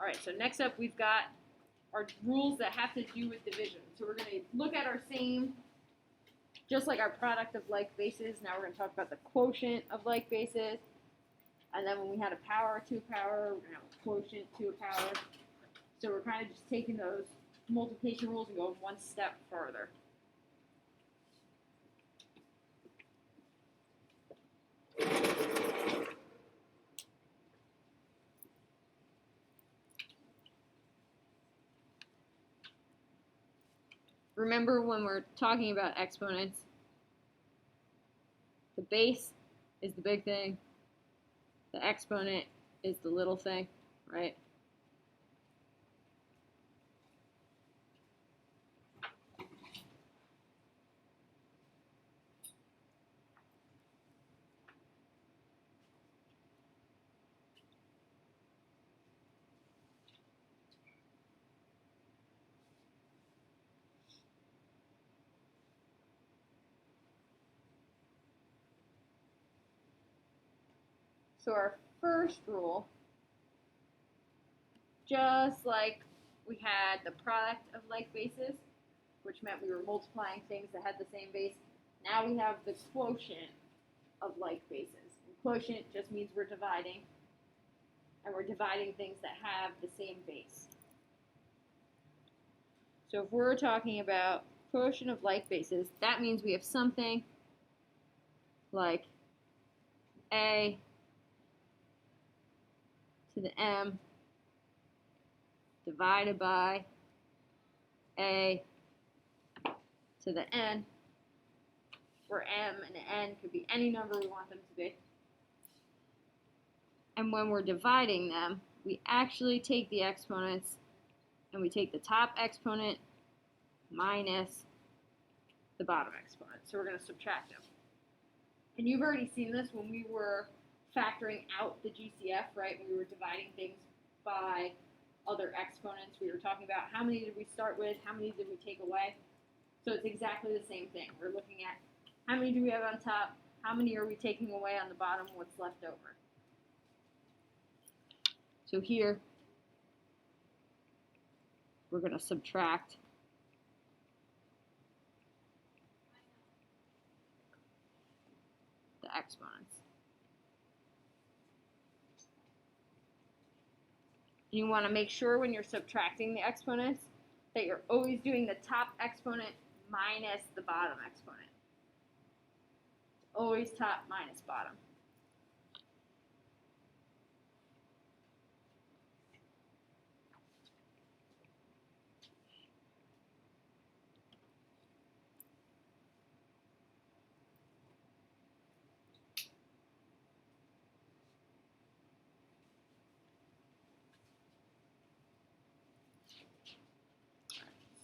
All right, so next up we've got our rules that have to do with division. So we're going to look at our same, just like our product of like bases. Now we're going to talk about the quotient of like bases. And then when we had a power to a power, we're going to have a quotient to a power. So we're kind of just taking those multiplication rules and going one step further. Remember, when we're talking about exponents, the base is the big thing, the exponent is the little thing, right? So our first rule, just like we had the product of like bases, which meant we were multiplying things that had the same base, now we have the quotient of like bases. And quotient just means we're dividing, and we're dividing things that have the same base. So if we're talking about quotient of like bases, that means we have something like a to the m divided by a to the n, where m and n could be any number we want them to be. And when we're dividing them, we actually take the exponents and we take the top exponent minus the bottom exponent. So we're going to subtract them. And you've already seen this when we were factoring out the GCF, right? When we were dividing things by other exponents. We were talking about how many did we start with, how many did we take away. So it's exactly the same thing. We're looking at how many do we have on top, how many are we taking away on the bottom, what's left over. So here, we're going to subtract the exponents. And you want to make sure when you're subtracting the exponents that you're always doing the top exponent minus the bottom exponent. Always top minus bottom.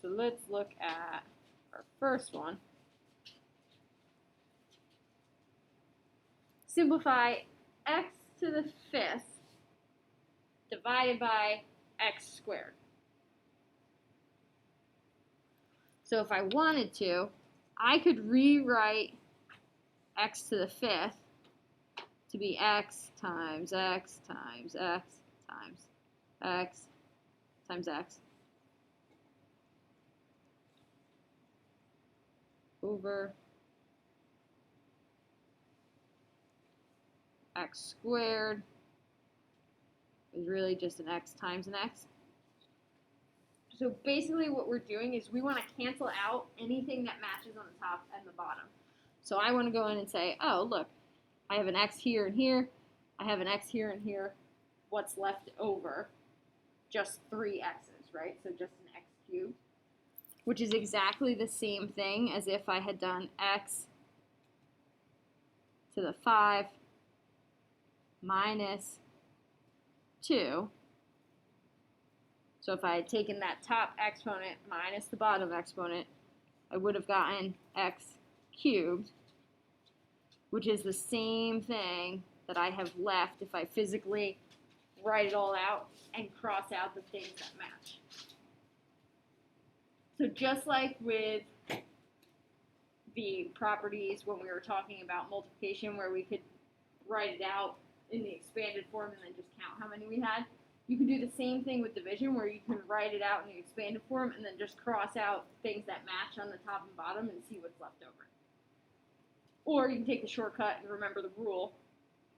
So let's look at our first one. Simplify x to the fifth divided by x squared. So if I wanted to, I could rewrite x to the fifth to be x times x times x times x times x over x squared is really just an x times an x. So basically what we're doing is we want to cancel out anything that matches on the top and the bottom. So I want to go in and say, oh, look, I have an x here and here. I have an x here and here. What's left over? Just 3 x's, right? So just an x cubed, which is exactly the same thing as if I had done x to the 5 minus 2. So if I had taken that top exponent minus the bottom exponent, I would have gotten x cubed, which is the same thing that I have left if I physically write it all out and cross out the things that match. So just like with the properties when we were talking about multiplication, where we could write it out in the expanded form and then just count how many we had, You can do the same thing with division, where you can write it out in the expanded form and then just cross out things that match on the top and bottom and see what's left over. Or you can take the shortcut and remember the rule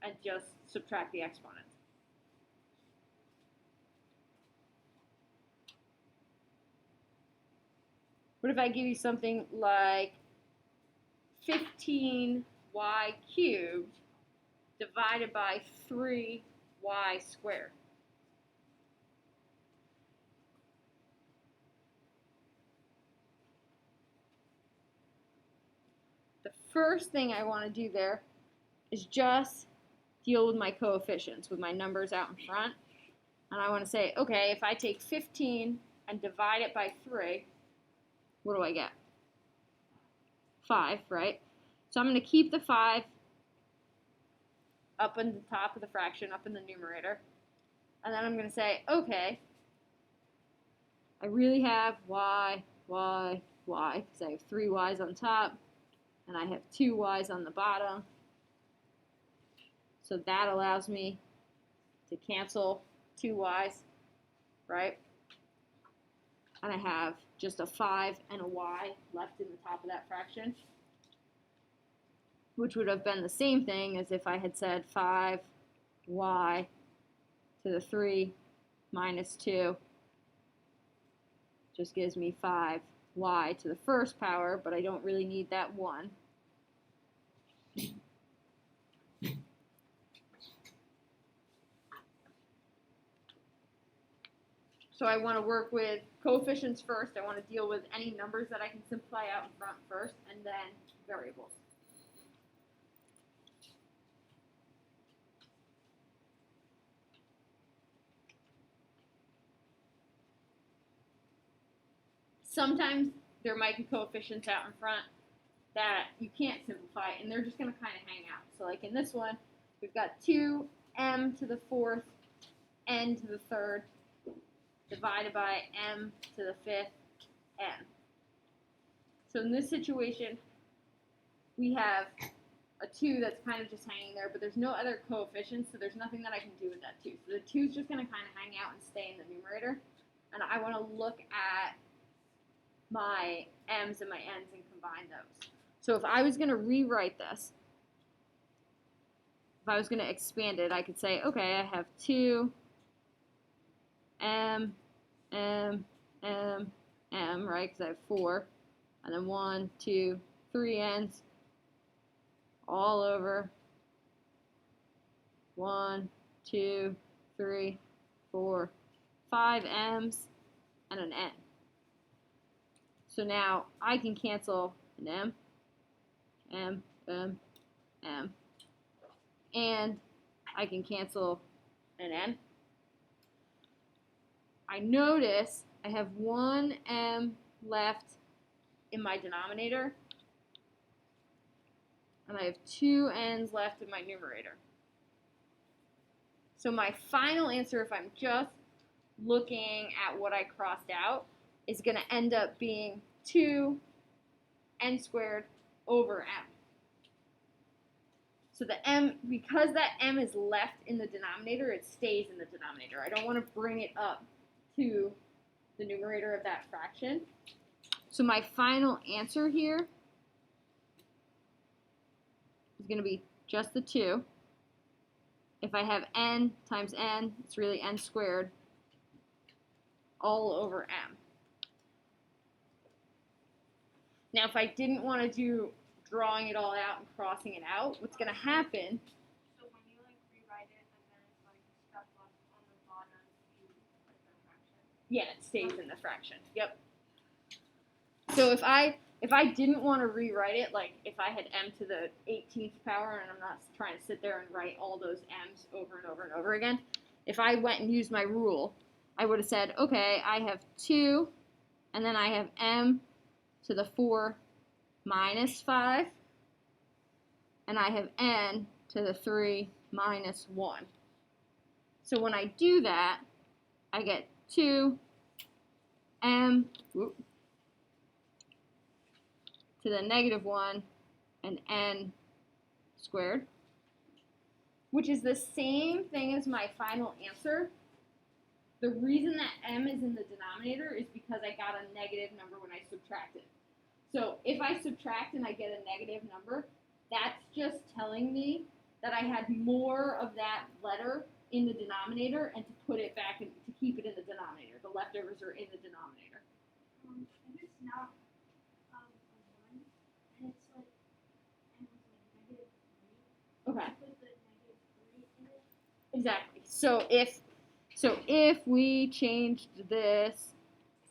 and just subtract the exponents. What if I give you something like 15y cubed divided by 3y squared? The first thing I want to do there is just deal with my coefficients, with my numbers out in front. And I want to say, okay, if I take 15 and divide it by 3, what do I get? 5, right? So I'm going to keep the 5 up in the top of the fraction, up in the numerator. And then I'm going to say, okay, I really have y, because I have 3 y's on top, and I have 2 y's on the bottom. So that allows me to cancel 2 y's, right? And I have just a 5 and a y left in the top of that fraction, which would have been the same thing as if I had said 5y to the 3 minus 2 just gives me 5y to the first power, but I don't really need that 1. So I want to work with coefficients first. I want to deal with any numbers that I can simplify out in front first, and then variables. Sometimes there might be coefficients out in front that you can't simplify, and they're just going to kind of hang out. So like in this one, we've got 2m to the 4th, n to the 3rd, divided by m to the 5th, n. So in this situation, we have a 2 that's kind of just hanging there, but there's no other coefficients, so there's nothing that I can do with that 2. So the 2 is just going to kind of hang out and stay in the numerator, and I want to look at my m's and my n's and combine those. So if I was going to rewrite this, if I was going to expand it, I could say, okay, I have 2 m, right, because I have 4, and then 1, 2, 3 n's all over 1, 2, 3, 4, 5 m's and an n. So now I can cancel an m, and I can cancel an n. I notice I have 1 m left in my denominator, and I have 2 n's left in my numerator. So my final answer, if I'm just looking at what I crossed out, is going to end up being 2 n squared over m. So the m, because that m is left in the denominator, it stays in the denominator. I don't want to bring it up to the numerator of that fraction. So my final answer here is going to be just the 2. If I have n times n, it's really n squared all over m. Now, if I didn't want to do drawing it all out and crossing it out, what's going to happen? So when you like rewrite it and then like stuff left on the bottom, you put the fraction. Yeah, it stays in the fraction. Yep. So if I didn't want to rewrite it, like if I had m to the 18th power and I'm not trying to sit there and write all those m's over and over and over again, if I went and used my rule, I would have said, okay, I have 2, and then I have m to the 4 minus 5, and I have n to the 3 minus 1. So when I do that, I get 2 m to the negative 1 and n squared, which is the same thing as my final answer, The reason that m is in the denominator is because I got a negative number when I subtracted. So if I subtract and I get a negative number, that's just telling me that I had more of that letter in the denominator and to put it back and to keep it in the denominator. The leftovers are in the denominator. If it's not a 1, and it's like, and it's like -3. Okay. Put the -3 in it. Exactly. So if we changed this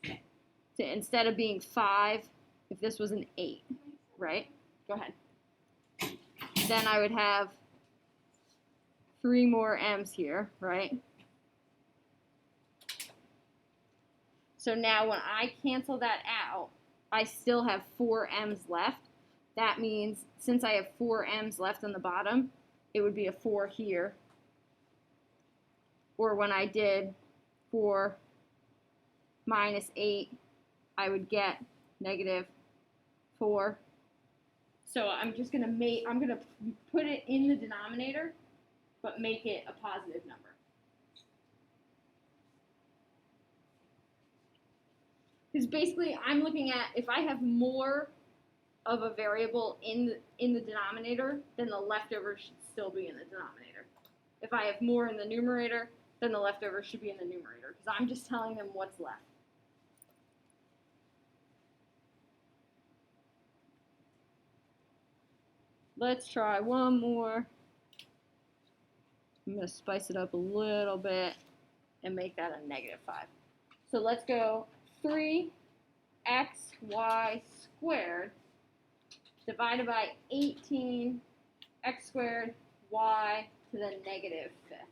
to, instead of being 5, if this was an 8, right? Go ahead. Then I would have 3 more m's here, right? So now when I cancel that out, I still have 4 m's left. That means since I have 4 m's left on the bottom, it would be a 4 here. Or when I did 4 minus 8, I would get -4. So I'm just going to put it in the denominator, but make it a positive number. Because basically I'm looking at if I have more of a variable in the denominator, then the leftover should still be in the denominator. If I have more in the numerator, then the leftover should be in the numerator, because I'm just telling them what's left. Let's try one more. I'm going to spice it up a little bit and make that a -5. So let's go 3xy squared divided by 18 x squared y to the -5th.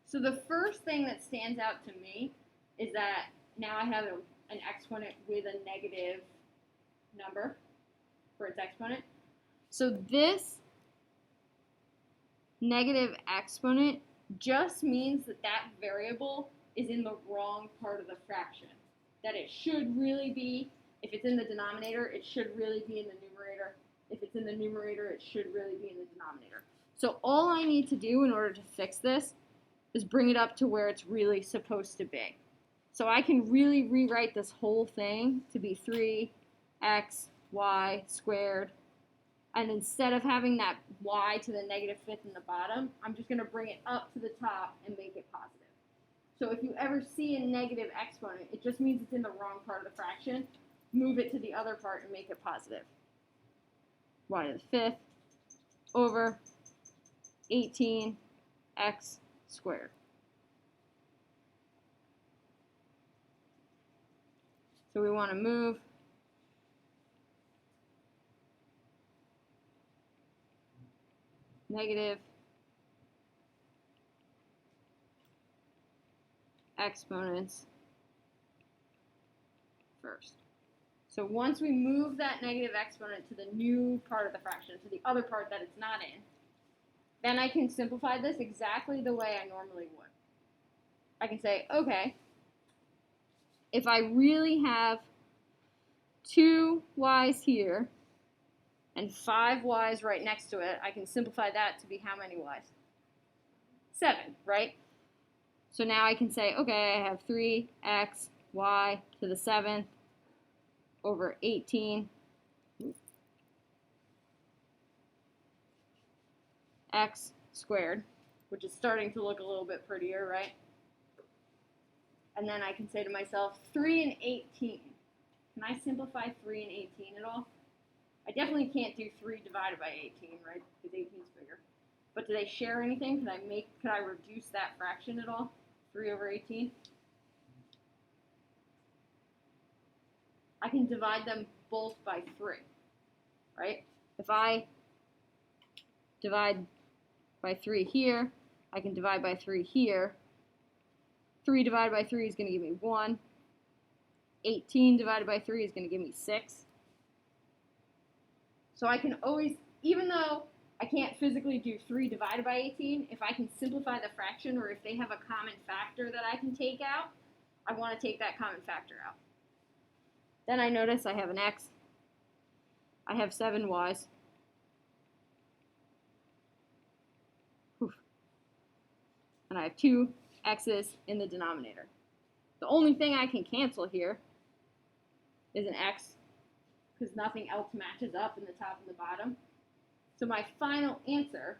So the first thing that stands out to me is that now I have an exponent with a negative number for its exponent. So this negative exponent just means that that variable is in the wrong part of the fraction. That it should really be, if it's in the denominator, it should really be in the numerator. If it's in the numerator, it should really be in the denominator. So all I need to do in order to fix this is bring it up to where it's really supposed to be. So I can really rewrite this whole thing to be 3xy squared. And instead of having that y to the -5th in the bottom, I'm just going to bring it up to the top and make it positive. So if you ever see a negative exponent, it just means it's in the wrong part of the fraction. Move it to the other part and make it positive. Y to the 5th over 18x squared. So we want to move negative exponents first. So once we move that negative exponent to the new part of the fraction, to the other part that it's not in, then I can simplify this exactly the way I normally would. I can say, okay, if I really have 2 y's here and 5 y's right next to it, I can simplify that to be how many y's? 7, right? So now I can say, okay, I have 3x y to the 7th over 18 x squared, which is starting to look a little bit prettier, right? And then I can say to myself, 3 and 18. Can I simplify 3 and 18 at all? I definitely can't do 3 divided by 18, right? Because 18 is bigger. But do they share anything? Could I reduce that fraction at all? 3 over 18? I can divide them both by 3, right? If I divide by 3 here, I can divide by 3 here. 3 divided by 3 is going to give me 1. 18 divided by 3 is going to give me 6. So I can always, even though I can't physically do 3 divided by 18, if I can simplify the fraction or if they have a common factor that I can take out, I want to take that common factor out. Then I notice I have an x. I have 7 y's. Oof. and I have 2 x's in the denominator. The only thing I can cancel here is an x, because nothing else matches up in the top and the bottom. So my final answer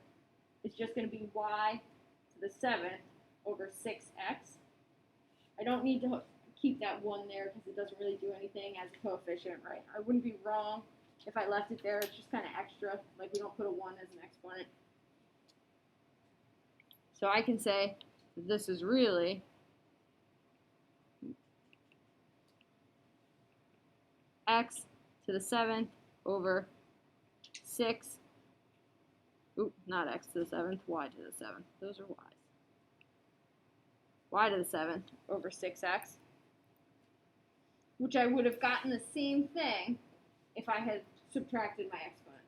is just going to be y to the 7th over 6x. I don't need to keep that 1 there because it doesn't really do anything as a coefficient, right? I wouldn't be wrong if I left it there. It's just kind of extra, like we don't put a 1 as an exponent. So I can say that this is really x to the 7th over 6, not x to the 7th, y to the 7th. Those are y's. Y to the 7th over 6x, which I would have gotten the same thing if I had subtracted my exponents.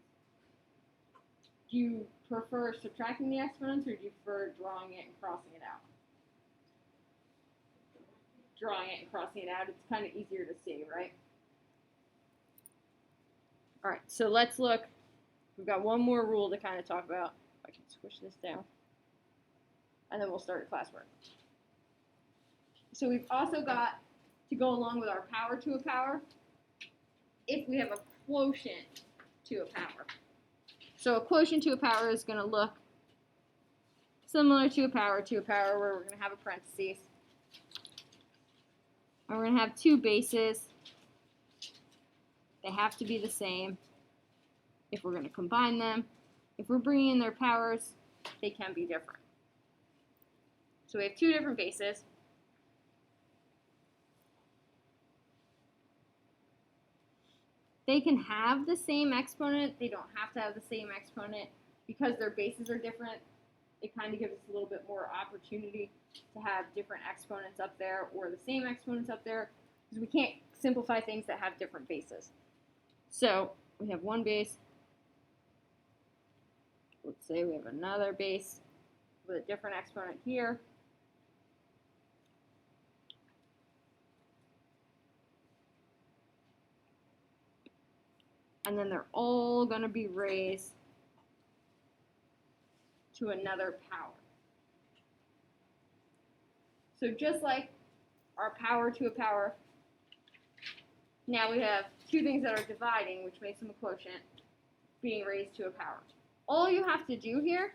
Do you prefer subtracting the exponents, or do you prefer drawing it and crossing it out? Drawing it and crossing it out, it's kind of easier to see, right? All right, so let's look. We've got one more rule to kind of talk about. I can squish this down, and then we'll start classwork. So we've also got to go along with our power to a power if we have a quotient to a power. So a quotient to a power is going to look similar to a power where we're going to have a parentheses. And we're going to have 2 bases. They have to be the same if we're going to combine them. If we're bringing in their powers, they can be different. So we have 2 different bases. They can have the same exponent. They don't have to have the same exponent. Because their bases are different, it kind of gives us a little bit more opportunity to have different exponents up there or the same exponents up there, because we can't simplify things that have different bases. So we have one base. Let's say we have another base with a different exponent here. And then they're all going to be raised to another power. So just like our power to a power, now we have 2 things that are dividing, which makes them a quotient, being raised to a power. All you have to do here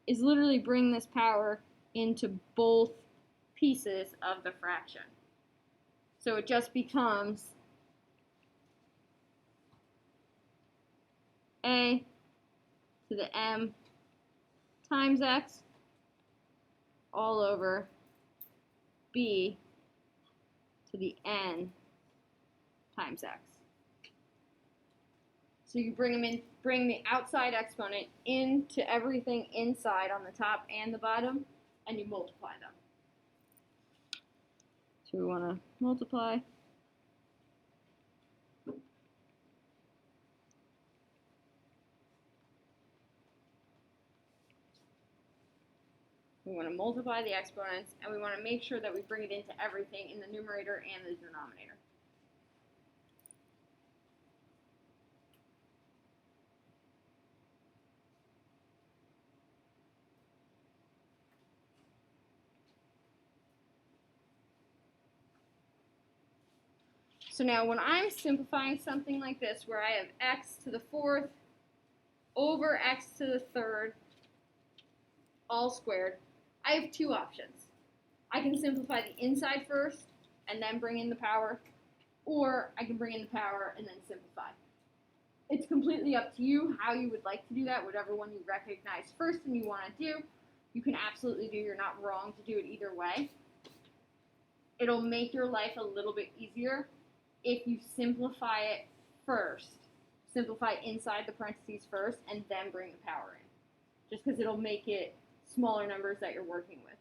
is literally bring this power into both pieces of the fraction. So it just becomes a to the m times x all over b to the n times x. So you bring the outside exponent into everything inside on the top and the bottom, and you multiply them. So we want to multiply. We want to multiply the exponents, and we want to make sure that we bring it into everything in the numerator and the denominator. So now when I'm simplifying something like this, where I have x to the 4th over x to the 3rd, all squared, I have 2 options. I can simplify the inside first and then bring in the power, or I can bring in the power and then simplify. It's completely up to you how you would like to do that, whatever one you recognize first and you want to do. You can absolutely do, you're not wrong to do it either way. It'll make your life a little bit easier if you simplify it first. Simplify inside the parentheses first and then bring the power in. Just because it'll make it smaller numbers that you're working with.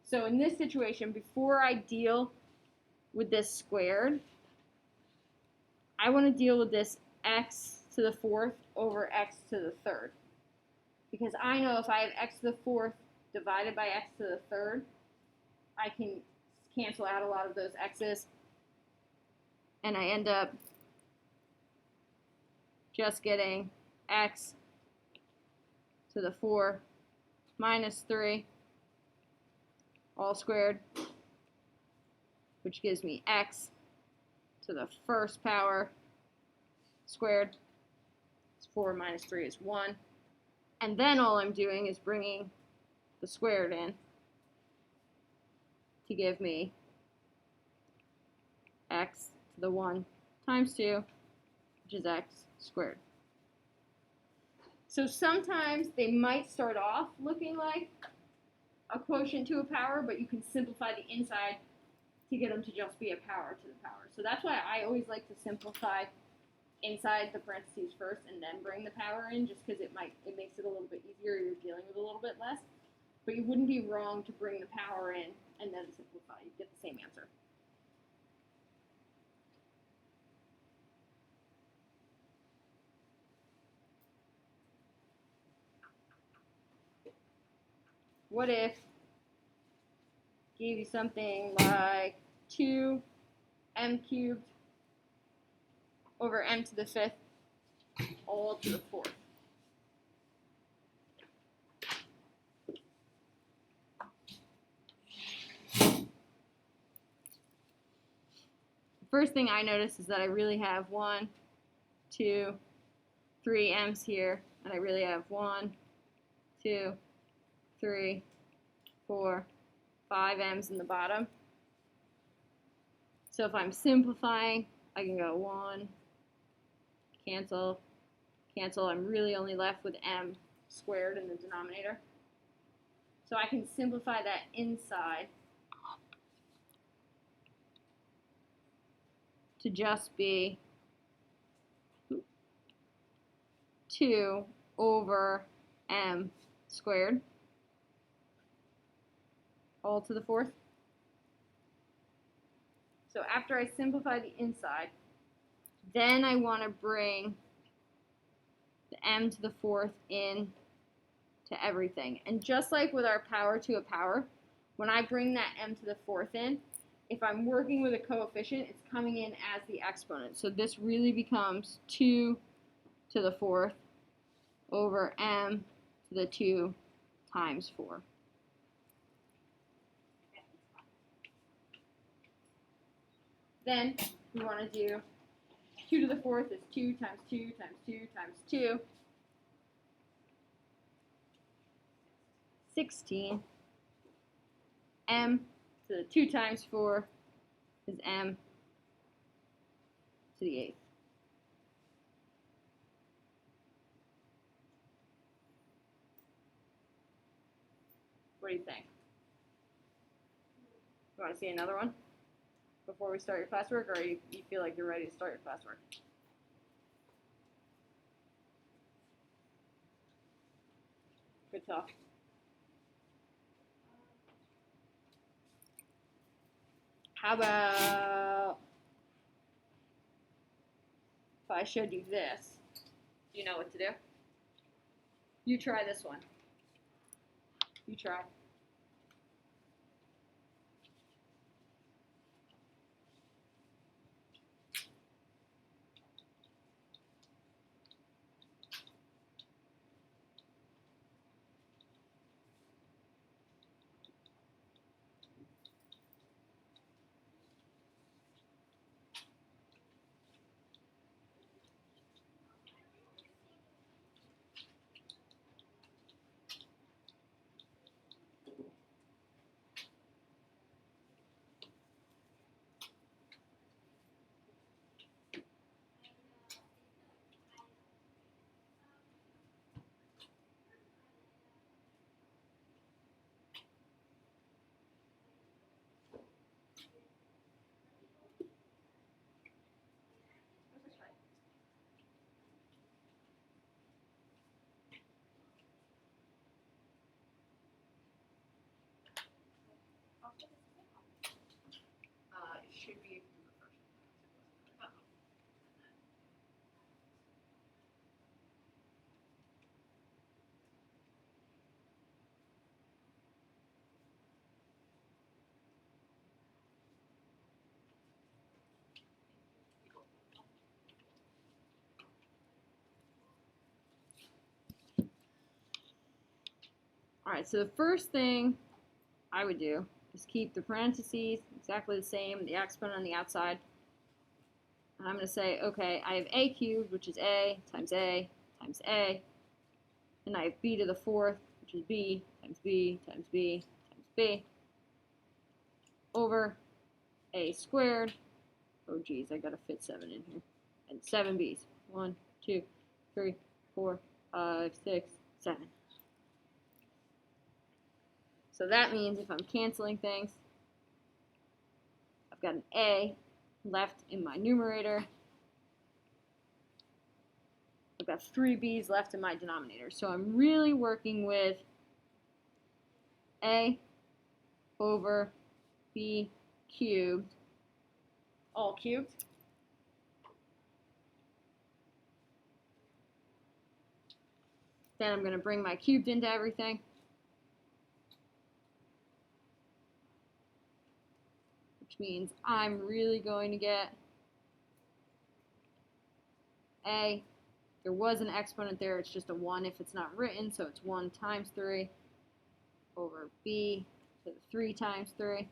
So in this situation, before I deal with this squared, I want to deal with this x to the 4th over x to the 3rd. Because I know if I have x to the 4th divided by x to the 3rd, I can cancel out a lot of those x's, and I end up just getting x to the 4 minus 3 all squared, which gives me x to the first power squared. 4 minus 3 is 1. And then all I'm doing is bringing the squared in to give me x to the 1 times 2, which is x squared. So sometimes they might start off looking like a quotient to a power, but you can simplify the inside to get them to just be a power to the power. So that's why I always like to simplify inside the parentheses first and then bring the power in, just because it makes it a little bit easier. You're dealing with a little bit less. But you wouldn't be wrong to bring the power in and then simplify. You get the same answer. What if gave you something like 2m cubed over m to the 5th all to the 4th? First thing I notice is that I really have 1, 2, 3 m's here, and I really have 1, 2, 3, 4, 5 m's in the bottom. So if I'm simplifying, I can go 1, cancel, cancel. I'm really only left with m squared in the denominator. So I can simplify that inside to just be 2 over m squared all to the 4th. So after I simplify the inside, then I want to bring the m to the 4th in to everything. And just like with our power to a power, when I bring that m to the 4th in, if I'm working with a coefficient, it's coming in as the exponent. So this really becomes 2 to the 4th over m to the 2 times 4. Then we want to do 2 to the 4th is 2 times 2 times 2 times 2. 16. M to the 2 times 4 is m to the 8th. What do you think? You want to see another one before we start your classwork, or you feel like you're ready to start your classwork? Good talk. How about if I showed you this? Do you know what to do? You try this one. You try. It should be from the first one. All right, so the first thing I would do Just keep the parentheses exactly the same, the exponent on the outside. And I'm going to say, okay, I have a cubed, which is a times a times a. And I have b to the fourth, which is b times b times b times b, over a squared. Oh geez, I gotta fit 7 in here. And 7 b's. 1, 2, 3, 4, 5, 6, 7. So that means if I'm canceling things, I've got an a left in my numerator. I've got 3 b's left in my denominator. So I'm really working with a over b cubed, all cubed. Then I'm going to bring my cubed into everything. Which means I'm really going to get a. There was an exponent there. It's just a 1 if it's not written. So it's 1 times 3 over b to the 3 times 3.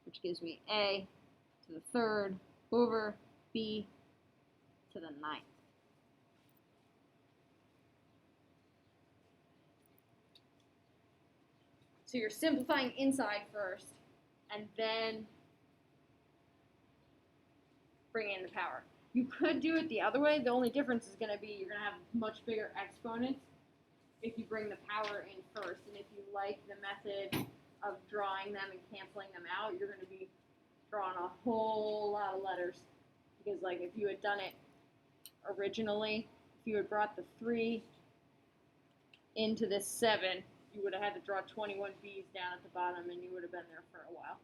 Which gives me a to the third over b to the 9th. So you're simplifying inside first, and then bring in the power. You could do it the other way. The only difference is going to be you're going to have much bigger exponents if you bring the power in first. And if you like the method of drawing them and canceling them out, you're going to be drawing a whole lot of letters. Because like if you had done it originally, if you had brought the 3 into this 7, you would have had to draw 21 B's down at the bottom, and you would have been there for a while.